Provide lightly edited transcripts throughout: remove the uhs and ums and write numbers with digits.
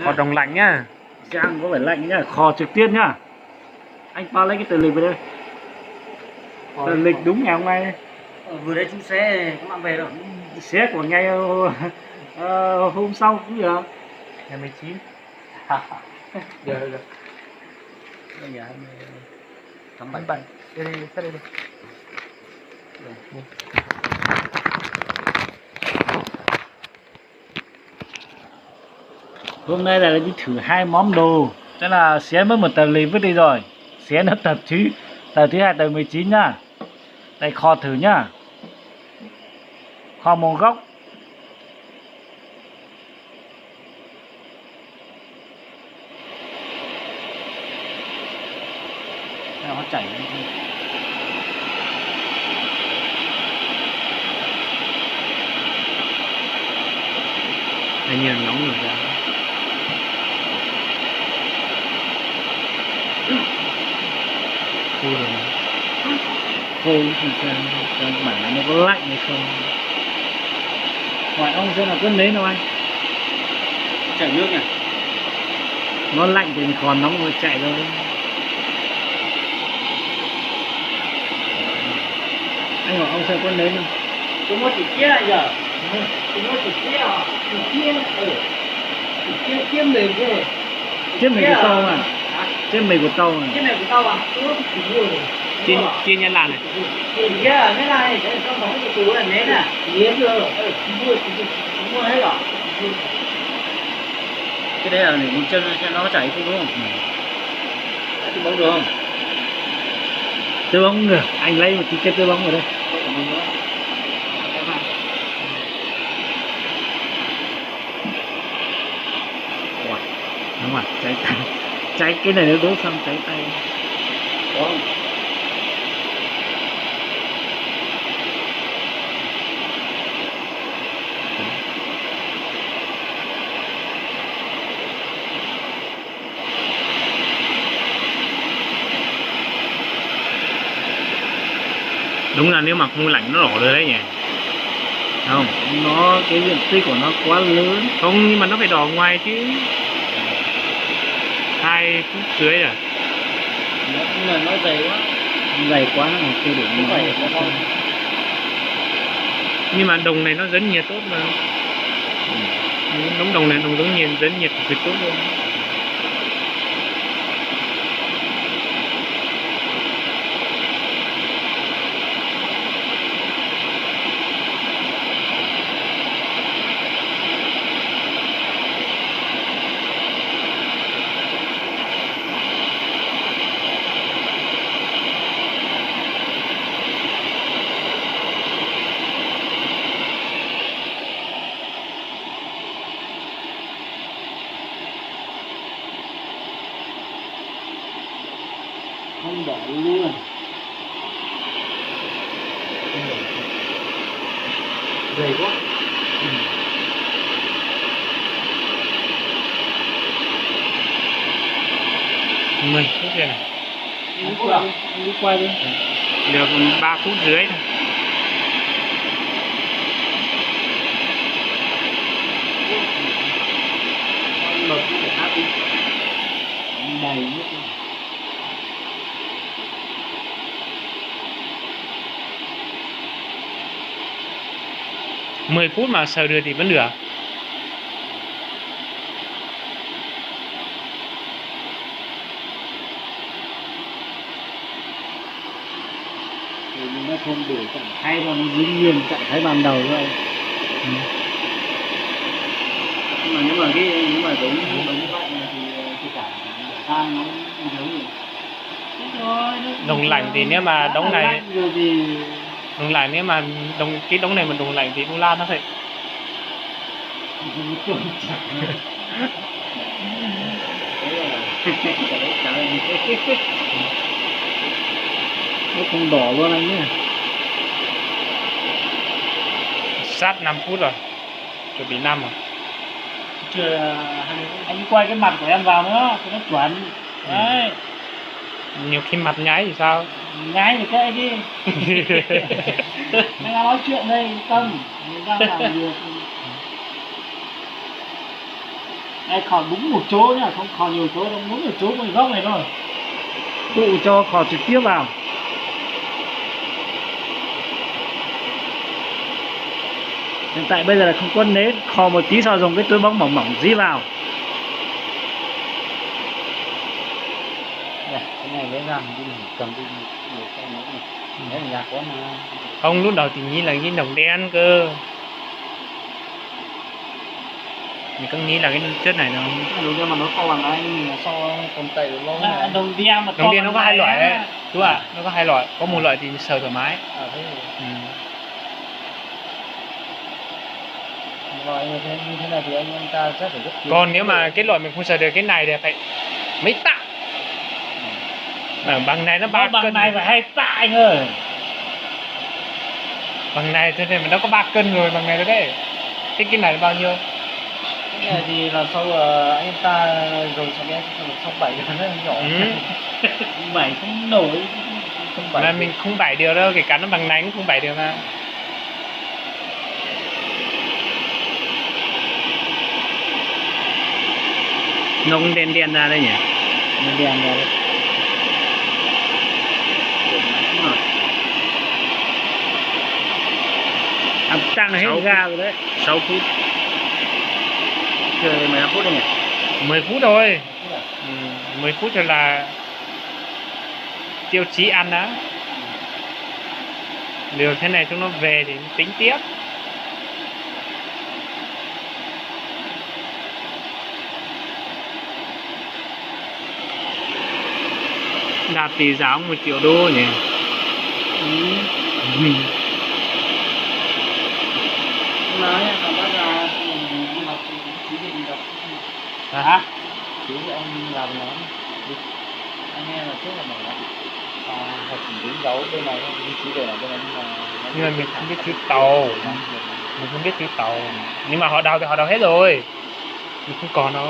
Kho đông lạnh nhá. Xe ăn có phải lạnh nhá, kho trực tiếp nhá. Anh qua lấy cái tờ lịch vào đây. Tờ lịch đúng ngày hôm nay. Vừa đấy chú xe có mang về đâu. Xe của ngày hôm sau cũng được. Ngày 19. Được. Bây giờ tháng 7. Đây đây, sát đây đi. Hôm nay là đi thử 2 món đồ. Chắc là xé mất một tờ lịch vứt đi rồi. Xé nó tập chứ. Tờ thứ 2 tờ 19 nhá. Đây kho thử nhá. Kho mông gốc. Nó chảy lên. Đây nhiều nóng rồi ra. Khô rồi mà. Khô thì xem bản là nó có lạnh hay không. Ngoài ông xem là cứ lấy nào anh. Chảy nước nhỉ? Nó lạnh thì còn nóng rồi chạy thôi. Anh hỏi ông xem có lấy không? Tôi mua chỉ kia này giờ. Tôi mua chỉ kia à? Chỉ kia. Chỉ kia mềm cơ. Chiếc mì của tàu à? Chiếc mì của tàu này. Cái này của tao à? Tôi mua chỉ mua rồi. Chia nhân làm này. Chỉ kia à? Cái này cái trong bóng của chú là nến à? Nến rồi. Mua hết rồi. Cái đấy là để mình chân nó chảy không đúng không? Cái bóng được không? Tơ bóng ngược, anh lấy một cái tơ bóng ở đây. Wow, đúng rồi, cháy tay. Cháy cái này nó đốt xong cháy tay. Không. Đúng là nếu mà không lạnh nó đổ rồi đấy nhỉ. Không, nó cái diện tích của nó quá lớn. Không, nhưng mà nó phải đỏ ngoài chứ. 2 phút dưới à. Nhưng mà nó dày quá. Dày quá nó chưa đủ Không phải nó không. Nhưng mà đồng này nó dẫn nhiệt tốt mà. Đống đồng này đồng dẫn nhiệt cực tốt luôn. không đỏ luôn. Dày quá. Mười phút đây này. Đi quay đi. Được 3 phút dưới thôi. Lột cái phải áp đi. Đầy nước. 10 phút mà sờ được thì vẫn được. Thì nó không đủ trạng thái đâu, nó dính nguyên trạng thái ban đầu thôi. Nhưng mà nếu mà đúng như vậy thì cả than nó giống gì. Đồng lạnh thì nếu mà đống này rồi thì đồng lạnh, nếu mà cái đống này mà đồng lạnh thì đu la nó phải nó không đỏ luôn anh nhé. sát 5 phút rồi, chuẩn bị 5 rồi. Chưa, anh quay cái mặt của em vào nữa cho nó chuẩn. Đấy, Nhiều khi mặt nháy thì sao? nhái thì kệ đi. Anh đang nói chuyện đây, tâm mình đang làm việc. Đây khò đúng một chỗ nhá, không khò nhiều chỗ đâu, đúng một chỗ một góc này thôi. Tụ cho khò trực tiếp vào. Hiện tại bây giờ là không có nến, khò một tí sau dùng cái túi bóng mỏng mỏng dí vào. Đây, cái này lấy ra mình cầm đi nhiều cái nữa này. Đấy là giặt quá mà. Không, lúc đầu thì nghĩ là cái đồng đen cơ. Mình cứ nghĩ là cái chất này nó Đúng nhưng mà nó to bằng cái mình so còn tẩy được lâu À, đồng đen mà đồng đen nó có hai loại đấy, á. chú ạ. Nó có hai loại, có một loại thì sờ thoải mái. thế Ừ. loại như thế này thì anh ta chắc phải rất kiếm. Còn nếu mà cái loại mình không sờ được cái này thì phải mấy tạ. Bằng này nó 3 Bằng cân. này phải 2 tạ anh ơi. Bằng này cho nên mà nó có 3 cân rồi, bằng này đấy. Thế cái này là bao nhiêu? Cái này thì là sau anh ta rồi sau bé sau 7 thì nó nhỏ. Ừ. 7 không nổi. Không Mà 7. mình không bải được đâu, kể cả nó bằng này cũng không bải được mà. Nó cũng đen đen ra đây nhỉ? Mình đèn vào đấy. Tăng hết ga rồi đấy. 6 phút. Chờ 15 phút đây nhỉ? 10 phút thôi. 10 phút rồi là tiêu chí ăn á. Điều thế này chúng nó về thì tính tiếp. Đạt tỷ giá 1 triệu đô nhỉ? Nói còn bắt ra đi học chú thì đi đọc. Hả? Chú thì anh làm nó đi. Anh nghe là trước là bảo là học đúng dấu bên này không, đi chú để ở bên này nhưng mà Nhưng mà mình không biết chữ tàu. Mình không biết chữ tàu. Nhưng mà họ đào thì họ đào hết rồi. Mình không còn đâu.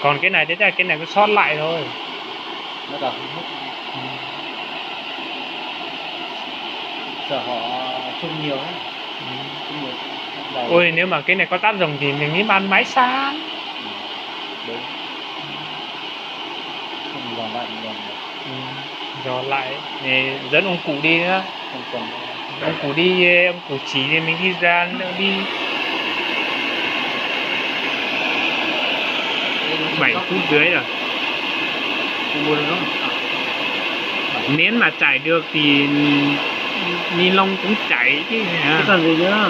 Còn cái này, thế là cái này có sót lại thôi. nó đọc không hết. Sợ họ chung nhiều ấy. Chung nhiều. Đầu. Ôi, nếu mà cái này có tát rồng thì mình nghĩ bán máy sáng. Đúng. Không dò lại được. Rồi lại để dẫn ông cụ đi nữa. Không cần. Ông cụ đi, ông cụ chỉ thì mình đi ra nữa đi. 7 phút dưới rồi. Không mua được không? Nến mà chảy được thì ni lông cũng chảy chứ hả? Chứ còn gì nữa.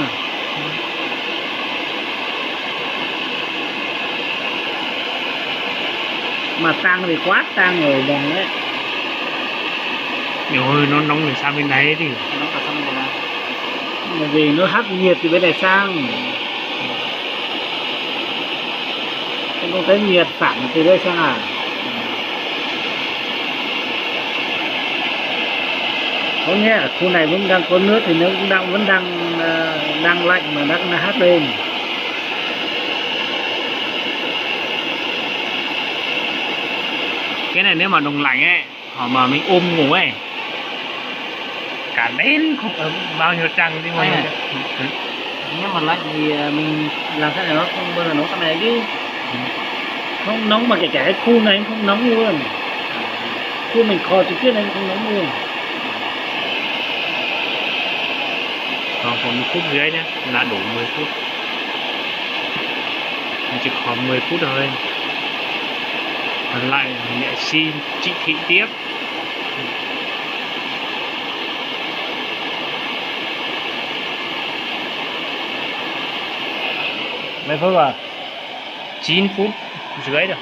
Mà tăng thì quá tăng rồi đồng đấy. Nhiều hơi nó nóng rồi sang bên đấy thì Nó cả xong rồi mà. Bởi vì nó hấp nhiệt từ bên này sang. Em không thấy nhiệt phản từ đây sang à? Có nghĩa là khu này vẫn đang có nước thì nó cũng vẫn đang lạnh mà đang hắt lên. cái này nếu mà đông lạnh ấy, họ mà mình ôm ngủ ấy, cả đêm không ấm bao nhiêu trăng đi ngoài. Nếu mà lạnh thì mình làm thế này nó không bao giờ nấu cái này chứ. Không nóng mà kể cả cái khu này cũng không nóng luôn. Khu mình kho trực tiếp này cũng không nóng luôn. Còn 1 phút dưới nhé, là đủ 10 phút. Mình chỉ còn 10 phút thôi. Còn lại mình lại xin chỉ thị tiếp. Mấy phút à? 9 phút dưới rồi.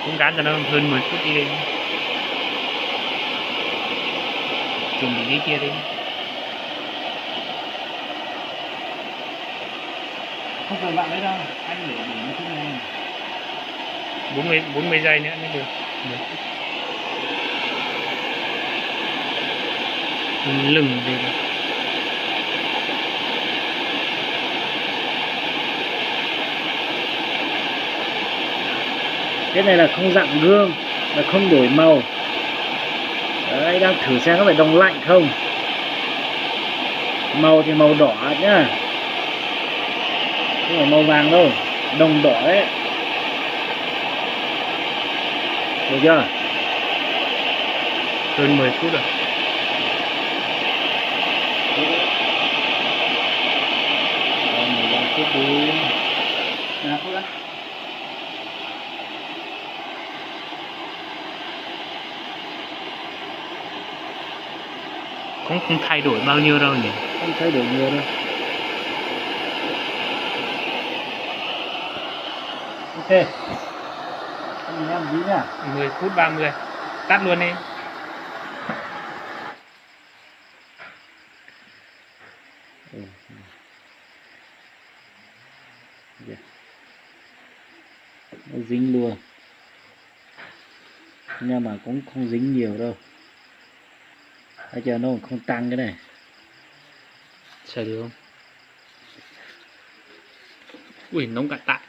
Cũng gắn cho nó hơn 10 phút đi lên. Chuẩn bị cái kia đi. Không cần bạn đấy đâu, anh để một chút này. 40 giây nữa mới được. 10 phút. Lừng đi. Cái này là không dạng gương, là không đổi màu. Đấy, đang thử xem có phải đồng lạnh không. Màu thì màu đỏ nhá, không phải màu vàng đâu, đồng đỏ ấy. Được chưa? Hơn 10 phút rồi. Rồi 15 phút đi. 15 phút đó. Cũng không thay đổi bao nhiêu đâu nhỉ. Không thay đổi nhiều đâu. Ok. Anh em gì nhá. 10 phút 30. Tắt luôn đi. Nó dính luôn, nhưng mà cũng không dính nhiều đâu. Bây giờ nó không tăng cái này. Xài được không? Ui, nóng cả tạ.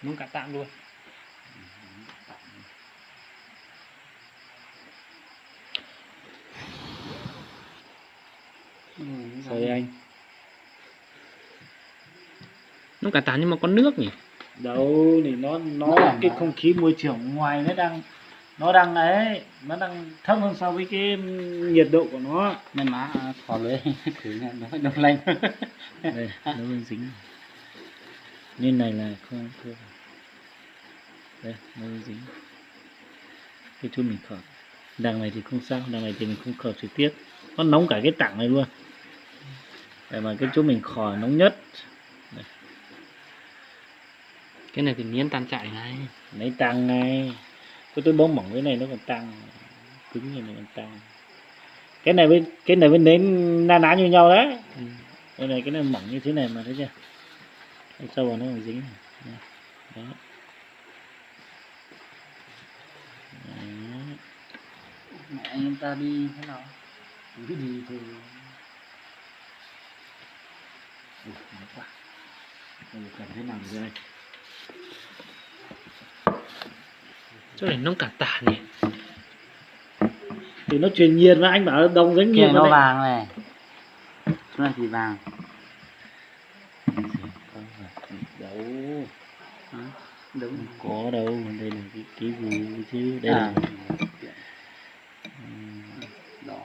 Nóng cả tạ luôn. Sao đây anh? Nóng cả tạ nhưng mà có nước nhỉ? Đâu thì nó cái không khí môi trường ngoài nó đang ấy, nó đang thấp hơn so với cái nhiệt độ của nó. Nên má thò lưới thử nha, nó đông lạnh. Đây, nó vẫn dính. Như này là không thôi. Đây, nó vẫn dính. Cái chút mình khởi. Đằng này thì không sao, đằng này thì mình không khởi trực tiếp. Nó nóng cả cái tảng này luôn. Để mà cái chỗ mình khởi nóng nhất. Đây. Cái này thì miếng tan chảy này. Lấy tăng này. Tôi bóng mỏng cái này nó còn tăng. Cứng như này còn tăng. Cái này với nến na ná như nhau đấy. Cái này mỏng như thế này mà thấy chưa? Sau vào nó còn dính này. Đó. Mẹ anh ta đi thế nào? Cứ đi thôi. Nóng quá. Không cần thế nào rồi đây. Chỗ này nóng cả tạ nhỉ. Thì nó truyền nhiệt mà anh bảo đông rất Kia nhiệt nó đấy. vàng này. Chỗ này thì vàng. Đâu. Hả? Đúng. Không có đâu, đây là cái gì chứ, đây là Đỏ.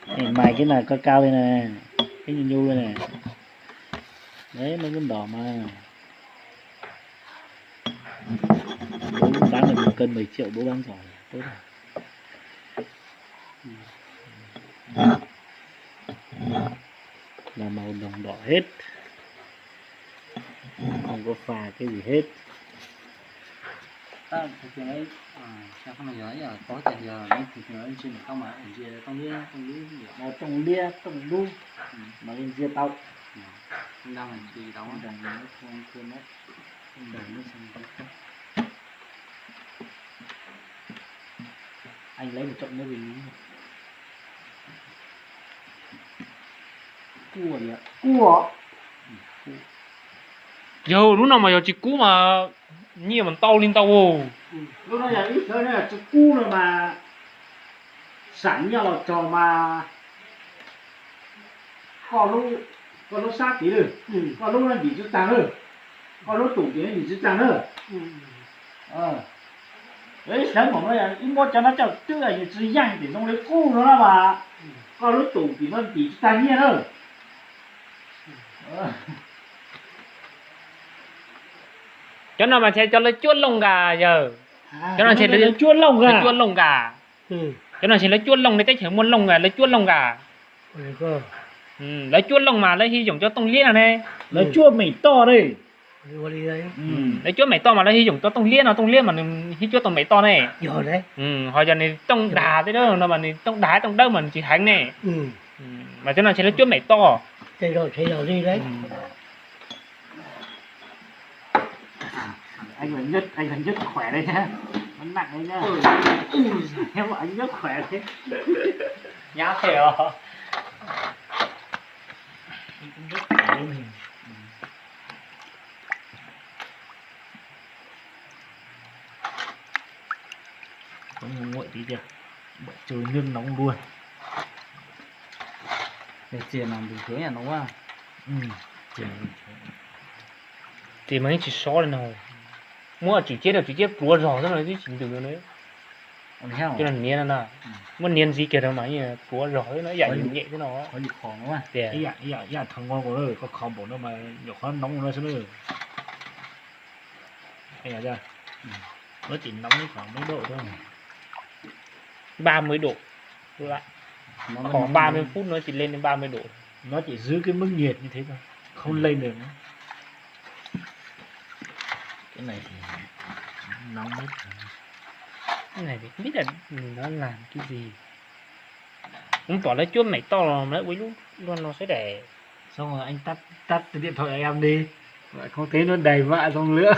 Mày mày cái này cao đây nè, cái nhu đây nè, đấy nó cũng đỏ mà. Bố bán được 1 cân 10 triệu, bố bán giỏi tốt rồi. Là màu đồng đỏ hết, không có pha cái gì hết. ta thực hiện ấy sao không nói giờ có tiền giờ nên thực hiện ấy trên không mà ở kia không biết Trồng lia trồng đu mà lên ria tàu không đang làm gì đó đồng nó không quên mất, không đồng nó xong cái anh lấy một trận nó bình cua gì ạ? Cua Giờ lúc nào mà giờ chị cú mà nhiều mình to lên tao vô. lúc đó là ít thôi, là cu rồi mà sẵn nhau là trò mà còn lúc sát tí rồi, còn lúc nó bị chút tăng rồi, còn lúc tủ thì nó bị chút tăng rồi. Đấy sáng của nó là ít một cho nó chào tức là như chỉ dành để trong lấy cu nó là mà còn lúc tủ thì nó bị chút tăng nhiên rồi. Cho nó mà sẽ cho lấy chuốt lông gà giờ. Cho nó sẽ lấy chuốt lông gà. chuốt lông gà. Cho nó sẽ lấy chuốt lông, lấy tách muốn lông gà, lấy chuốt lông gà. Lấy chuốt lông mà lấy hy vọng cho tông liên này. Lấy chuốt mày to đây. Lấy chuốt mày to mà lấy hy vọng cho tông liên mà hy chuốt tông mày to này. rồi đấy Hồi giờ này tông đá thế đó, nó mà tông đá tông đâu mà chỉ hành này. Mà cho nó sẽ lấy chuốt mày to. thế rồi đi đấy Anh phải nhất khỏe đây nhá, nó nặng đấy nhá. Em bảo anh nhất khỏe thế. nhá theo Không nguội tí chưa, trời nước nóng luôn. để tiền làm bình thường nhà nó quá thì mấy chỉ xó lên nào mua chỉ chết rùa rò thế này chứ chỉnh từ nữa còn heo cho nên niên là mua niên gì kia đâu mà như rùa rò nó dạy nhẹ thế nào có gì khó đúng không Dạ. dạ thằng ngon của nó có khó bộ nó mà nhiều khó nóng nó sẽ nữa thấy chưa nó chỉ nóng khoảng mấy độ thôi 30 độ lại khoảng 30 phút nó chỉ lên đến 30 độ nó chỉ giữ cái mức nhiệt như thế thôi không lên được nữa cái này thì nóng hết cái này thì không biết là nó làm cái gì cũng tỏ lấy chuột mày to là nó với lúc nó sẽ để xong rồi anh tắt cái điện thoại em đi lại không thấy nó đầy vạ xong nữa